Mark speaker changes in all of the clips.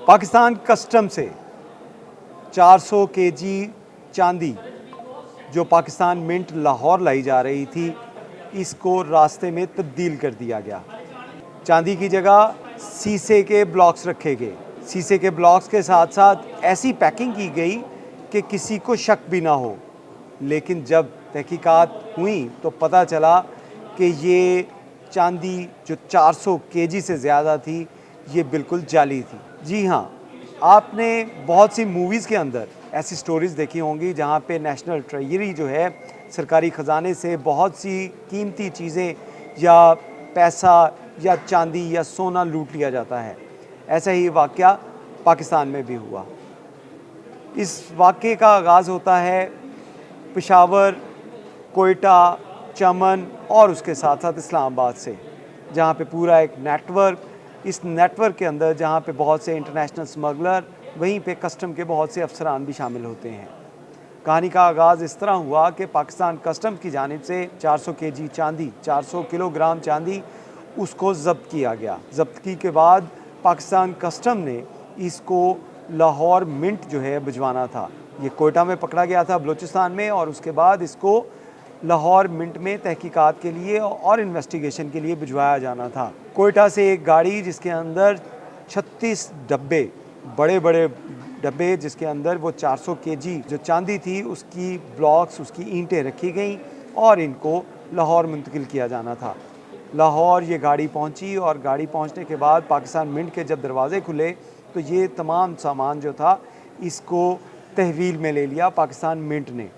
Speaker 1: Pakistan custom से 400 KG चांदी जो पाकिस्तान मिंट लाहौर लाई जा रही थी, इसको रास्ते में तब्दील कर दिया गया। चांदी की जगह शीशे के ब्लॉक्स रखे गए। शीशे के ब्लॉक्स के साथ साथ ऐसी पैकिंग की गई कि किसी को शक भी ना हो। लेकिन जब तहकीकात हुई तो पता चला कि ये चांदी जो 400 केजी से ज़्यादा थी, ये बिल्कुल जाली थी। जी हाँ, आपने बहुत सी मूवीज़ के अंदर ऐसी स्टोरीज़ देखी होंगी जहाँ पे नेशनल ट्रेजरी जो है, सरकारी ख़जाने से बहुत सी कीमती चीज़ें या पैसा या चांदी या सोना लूट लिया जाता है। ऐसा ही वाक़या पाकिस्तान में भी हुआ। इस वाक़े का आगाज़ होता है पेशावर, कोयटा, चमन और उसके साथ साथ इस्लामाबाद से, जहाँ पे पूरा एक नेटवर्क, इस नेटवर्क के अंदर जहाँ पे बहुत से इंटरनेशनल स्मगलर, वहीं पे कस्टम के बहुत से अफसरान भी शामिल होते हैं। कहानी का आगाज़ इस तरह हुआ कि पाकिस्तान कस्टम की जानिब से 400 केजी चांदी, 400 किलोग्राम चांदी, उसको ज़ब्त किया गया। ज़ब्तगी के बाद पाकिस्तान कस्टम ने इसको लाहौर मिंट जो है भिजवाना था। ये कोयटा में पकड़ा गया था, बलूचिस्तान में, और उसके बाद इसको लाहौर मिंट में तहकीकात के लिए और इन्वेस्टिगेशन के लिए भिजवाया जाना था। कोयटा से एक गाड़ी जिसके अंदर 36 डब्बे, बड़े बड़े डब्बे, जिसके अंदर वो 400 केजी जो चांदी थी उसकी ब्लॉक्स, उसकी ईंटें रखी गईं और इनको लाहौर मुंतकिल किया जाना था। लाहौर ये गाड़ी पहुंची और गाड़ी पहुंचने के बाद पाकिस्तान मिंट के जब दरवाज़े खुले तो ये तमाम सामान जो था इसको तहवील में ले लिया पाकिस्तान मिंट ने।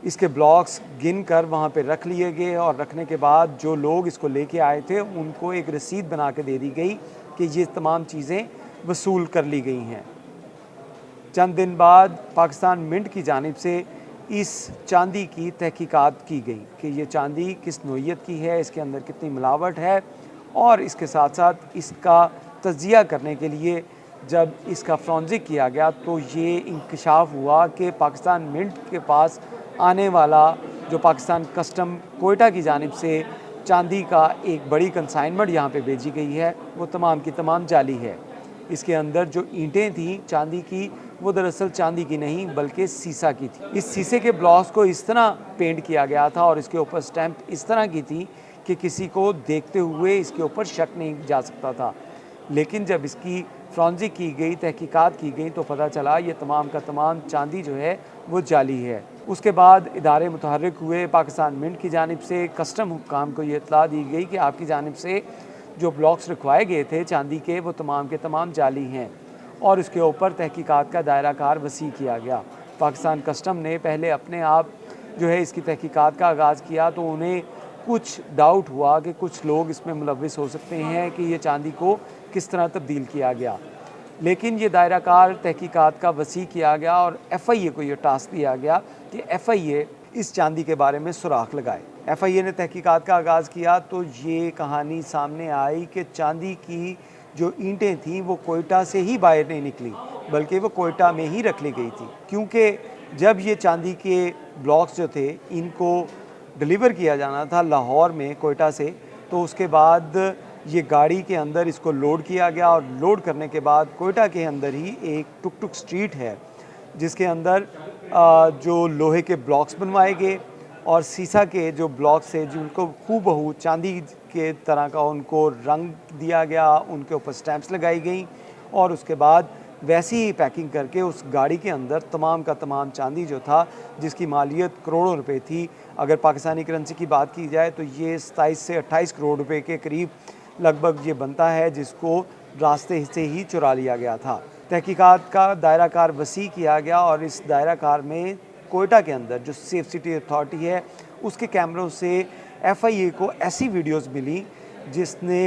Speaker 1: इसके ब्लॉक्स गिन कर वहाँ पे रख लिए गए और रखने के बाद जो लोग इसको लेके आए थे उनको एक रसीद बना के दे दी गई कि ये तमाम चीज़ें वसूल कर ली गई हैं। चंद दिन बाद पाकिस्तान मिंट की जानिब से इस चांदी की तहकीकात की गई कि ये चांदी किस नोयत की है, इसके अंदर कितनी मिलावट है, और इसके साथ साथ इसका तज्ज़िया करने के लिए जब इसका फॉरेंसिक किया गया तो ये इंकशाफ हुआ कि पाकिस्तान मिंट के पास आने वाला जो पाकिस्तान कस्टम कोयटा की जानिब से चांदी का एक बड़ी कंसाइनमेंट यहाँ पे भेजी गई है, वो तमाम की तमाम जाली है। इसके अंदर जो ईंटें थीं चांदी की, वो दरअसल चांदी की नहीं बल्कि सीसा की थी। इस शीशे के ब्लॉक्स को इस तरह पेंट किया गया था और इसके ऊपर स्टैंप इस तरह की थी कि किसी को देखते हुए इसके ऊपर शक नहीं जा सकता था। लेकिन जब इसकी फॉरेंसिक की गई, तहकीकात की गई, तो पता चला ये तमाम का तमाम चांदी जो है वो जाली है। उसके बाद इदारे मुतहर्रिक हुए। पाकिस्तान मिंट की जानिब से कस्टम हुक्काम को ये इत्तला दी गई कि आपकी जानिब से जो ब्लॉक्स रखवाए गए थे चांदी के, वो तमाम के तमाम जाली हैं, और उसके ऊपर तहकीकात का दायरा कार वसी किया गया। पाकिस्तान कस्टम ने पहले अपने आप जो है इसकी तहकीकात का आगाज़ किया तो उन्हें कुछ डाउट हुआ कि कुछ लोग इसमें मुलव्विस हो सकते हैं कि ये चांदी को किस तरह तब्दील किया गया। लेकिन ये दायरा कार तहकीकात का वसी किया गया और FIA को ये टास्क दिया गया कि FIA इस चांदी के बारे में सुराख लगाए। FIA ने तहकीकात का आगाज़ किया तो ये कहानी सामने आई कि चांदी की जो ईंटें थीं वो कोयटा से ही बाहर नहीं निकली, बल्कि वो कोयटा में ही रख ली गई थी। क्योंकि जब ये चांदी के ब्लॉक्स जो थे इनको डिलीवर किया जाना था लाहौर में कोयटा से, तो उसके बाद ये गाड़ी के अंदर इसको लोड किया गया और लोड करने के बाद कोयटा के अंदर ही एक टुक टुक स्ट्रीट है जिसके अंदर जो लोहे के ब्लॉक्स बनवाए गए और सीसा के जो ब्लॉक्स थे जिनको हूबहू चांदी के तरह का उनको रंग दिया गया, उनके ऊपर स्टैंप्स लगाई गई और उसके बाद वैसी ही पैकिंग करके उस गाड़ी के अंदर तमाम का तमाम चांदी जो था, जिसकी मालियत करोड़ों रुपए थी, अगर पाकिस्तानी करेंसी की बात की जाए तो ये 27 से 28 करोड़ रुपए के करीब लगभग ये बनता है, जिसको रास्ते से ही चुरा लिया गया था। तहकीकात का दायरा कार वसी किया गया और इस दायरा कार में कोयटा के अंदर जो सेफ सिटी अथॉरिटी है उसके कैमरों से FIA को ऐसी वीडियोस मिली जिसने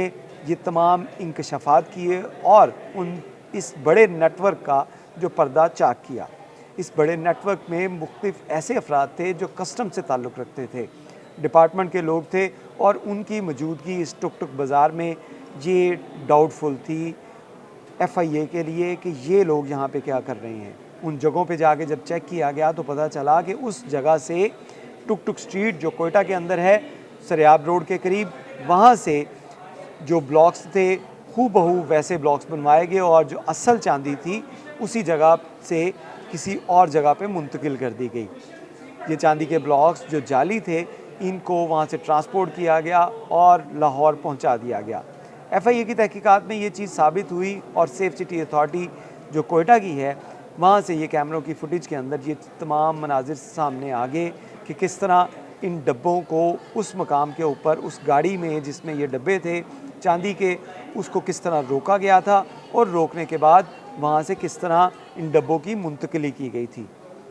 Speaker 1: ये तमाम इंकशाफात किए और इस बड़े नेटवर्क का जो पर्दा चाक किया। इस बड़े नेटवर्क में मुख्तलिफ ऐसे अफराद थे जो कस्टम से ताल्लुक़ रखते थे, डिपार्टमेंट के लोग थे, और उनकी मौजूदगी इस टुक टुक बाज़ार में ये डाउटफुल थी FIA के लिए कि ये लोग यहाँ पे क्या कर रहे हैं। उन जगहों पे जाके जब चेक किया गया तो पता चला कि उस जगह से टुक टुक स्ट्रीट जो कोयटा के अंदर है, सरियाब रोड के करीब, वहाँ से जो ब्लॉक्स थे हूबहू वैसे ब्लॉक्स बनवाए गए और जो असल चांदी थी उसी जगह से किसी और जगह पे मुंतकिल कर दी गई। ये चांदी के ब्लॉक्स जो जाली थे, इनको वहाँ से ट्रांसपोर्ट किया गया और लाहौर पहुँचा दिया गया। एफआईए की तहकीकात में ये चीज़ साबित हुई और सेफ सिटी अथॉरिटी जो कोयटा की है, वहाँ से ये कैमरों की फुटेज के अंदर ये तमाम मनाजिर सामने आ गए कि किस तरह इन डब्बों को उस मकाम के ऊपर, उस गाड़ी में जिसमें ये डब्बे थे चांदी के, उसको किस तरह रोका गया था और रोकने के बाद वहाँ से किस तरह इन डब्बों की मुंतकिली की गई थी।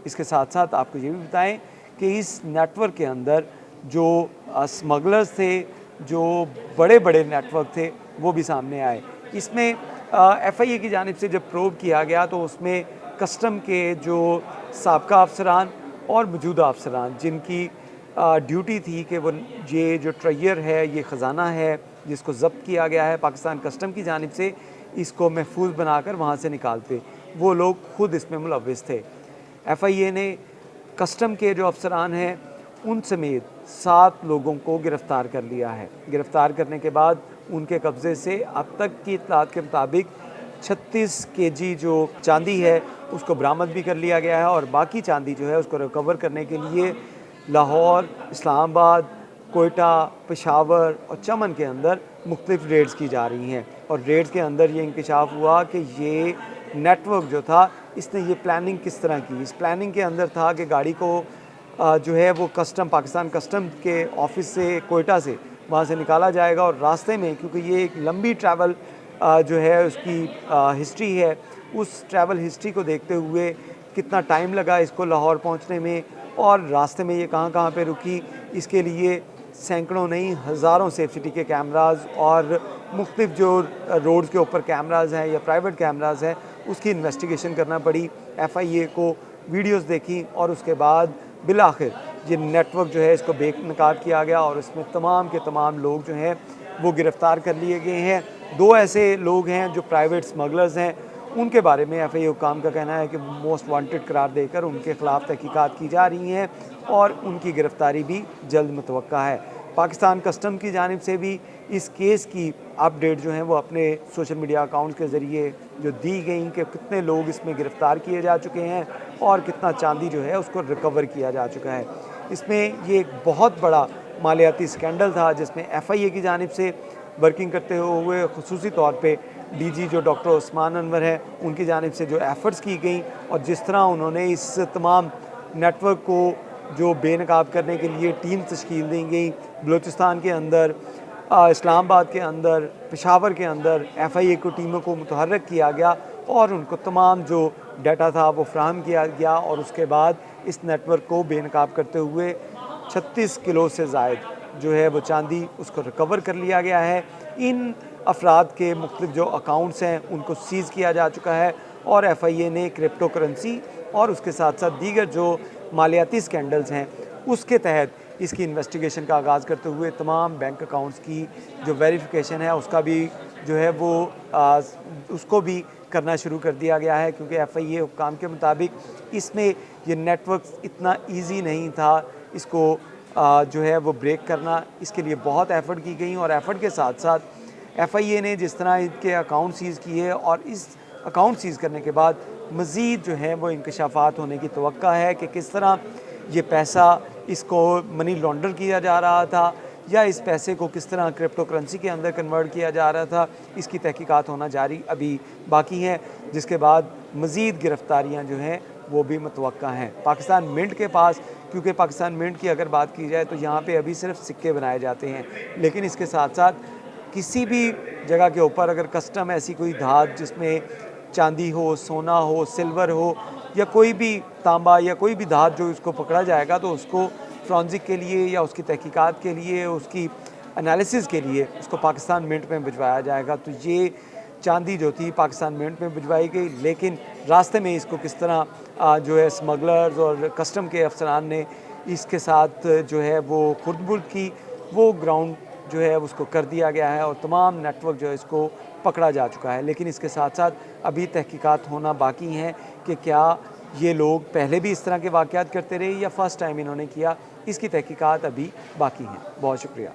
Speaker 1: इसके साथ साथ आपको ये भी बताएं कि इस नेटवर्क के अंदर जो स्मगलर्स थे, जो बड़े बड़े नेटवर्क थे, वो भी सामने आए। इसमें एफआईए की जानिब से जब प्रोब किया गया तो उसमें कस्टम के जो साबका अफसरान और मौजूदा अफसरान जिनकी ड्यूटी थी कि वो ये जो ट्रेजर है, ये ख़जाना है जिसको ज़ब्त किया गया है पाकिस्तान कस्टम की जानिब से, इसको महफूज बनाकर वहाँ से निकालते, वो लोग खुद इसमें मुलव्विस थे। एफआईए ने कस्टम के जो अफसरान हैं उन समेत 7 लोगों को गिरफ़्तार कर लिया है। गिरफ़्तार करने के बाद उनके कब्ज़े से अब तक की इत्तलात के मुताबिक 36 केजी जो चांदी है उसको बरामद भी कर लिया गया है और बाकी चांदी जो है उसको रिकवर करने के लिए लाहौर, इस्लामाबाद, कोयटा, पेशावर और चमन के अंदर मुख्तलिफ रेड्स की जा रही हैं। और रेड्स के अंदर ये इंकशाफ हुआ कि ये नेटवर्क जो था, इसने ये प्लानिंग किस तरह की। इस प्लानिंग के अंदर था कि गाड़ी को जो है वो कस्टम, पाकिस्तान कस्टम के ऑफिस से, कोयटा से वहाँ से निकाला जाएगा और रास्ते में, क्योंकि ये एक लंबी ट्रैवल जो है उसकी हिस्ट्री है, उस ट्रैवल हिस्ट्री को देखते हुए कितना टाइम लगा इसको लाहौर पहुँचने में और रास्ते में ये कहाँ पे रुकी, इसके लिए सैकड़ों नहीं हज़ारों सेफ सिटी के कैमराज और मुख्तलिफ जो रोड्स के ऊपर कैमराज हैं या प्राइवेट कैमराज हैं उसकी इन्वेस्टिगेशन करना पड़ी। एफआईए को वीडियोस देखी और उसके बाद बिलाखिर ये नेटवर्क जो है इसको बेनकाब किया गया और इसमें तमाम के तमाम लोग जो हैं वो गिरफ़्तार कर लिए गए हैं। 2 ऐसे लोग हैं जो प्राइवेट स्मगलर्स हैं, उनके बारे में एफआईए हुकाम का कहना है कि मोस्ट वांटेड करार देकर उनके ख़िलाफ़ तहकीकात की जा रही हैं और उनकी गिरफ़्तारी भी जल्द मुतवक्का है। पाकिस्तान कस्टम की जानिब से भी इस केस की अपडेट जो हैं वो अपने सोशल मीडिया अकाउंट्स के ज़रिए जो दी गई कि कितने लोग इसमें गिरफ़्तार किए जा चुके हैं और कितना चांदी जो है उसको रिकवर किया जा चुका है। इसमें ये एक बहुत बड़ा मालियाती स्कैंडल था जिसमें एफआईए की जानिब से वर्किंग करते हुए खुसूसी तौर पे डीजी जो डॉक्टर उस्मान अनवर है उनकी जानिब से जो एफ़र्ट्स की गई और जिस तरह उन्होंने इस तमाम नेटवर्क को जो बेनकाब करने के लिए टीम तश्कील दी गई, बलूचिस्तान के अंदर, इस्लामाबाद के अंदर, पेशावर के अंदर एफआईए को टीमों को मुतहर्रिक किया गया और उनको तमाम जो डाटा था वो फ्राहम किया गया और उसके बाद इस नेटवर्क को बेनकाब करते हुए 36 किलो से ज़ायद जो है वो चांदी उसको रिकवर कर लिया गया है। इन अफराद के मुख्तलिफ जो अकाउंट्स हैं उनको सीज़ किया जा चुका है और एफआईए ने क्रिप्टो करेंसी और उसके साथ साथ दीगर जो मालियाती स्कैंडल्स हैं उसके तहत इसकी इन्वेस्टिगेशन का आगाज़ करते हुए तमाम बैंक अकाउंट्स की जो वेरिफिकेशन है उसका भी जो है वो उसको भी करना शुरू कर दिया गया है, क्योंकि एफआईए हुक्काम के मुताबिक इसमें ये नेटवर्क इतना ईजी नहीं था इसको जो है वो ब्रेक करना। इसके लिए बहुत एफ़र्ट की गई और एफ़र्ट के साथ साथ एफआईए ने जिस तरह इनके अकाउंट सीज़ किए और इस अकाउंट सीज़ करने के बाद मज़ीद जो है वो इंकशाफात होने की तवक्का है कि किस तरह ये पैसा इसको मनी लॉन्डर किया जा रहा था या इस पैसे को किस तरह क्रिप्टो करेंसी के अंदर कन्वर्ट किया जा रहा था। इसकी तहकीकात होना जारी अभी बाकी है, जिसके बाद मज़ीद गिरफ़्तारियाँ जो हैं वो भी मुतवक्का हैं। पाकिस्तान मिंट के पास, क्योंकि पाकिस्तान मिंट की अगर बात की जाए तो यहाँ पे अभी सिर्फ सिक्के बनाए जाते हैं, लेकिन इसके साथ साथ किसी भी जगह के ऊपर अगर कस्टम ऐसी कोई धात जिसमें चांदी हो, सोना हो, सिल्वर हो या कोई भी तांबा या कोई भी धात जो इसको पकड़ा जाएगा तो उसको फॉरेंसिक के लिए या उसकी तहकीकात के लिए, उसकी एनालिसिस के लिए उसको पाकिस्तान मिंट में भिजवाया जाएगा। तो ये चांदी जो थी पाकिस्तान मिंट में भिजवाई गई, लेकिन रास्ते में इसको किस तरह जो है स्मगलर्स और कस्टम के अफसरान ने इसके साथ जो है वो खुर्द-बुर्द की, वो ग्राउंड जो है उसको कर दिया गया है और तमाम नेटवर्क जो है इसको पकड़ा जा चुका है। लेकिन इसके साथ साथ अभी तहकीकात होना बाकी हैं कि क्या ये लोग पहले भी इस तरह के वाक़यात करते रहे या फ़र्स्ट टाइम इन्होंने किया, इसकी तहकीकात अभी बाकी हैं। बहुत शुक्रिया।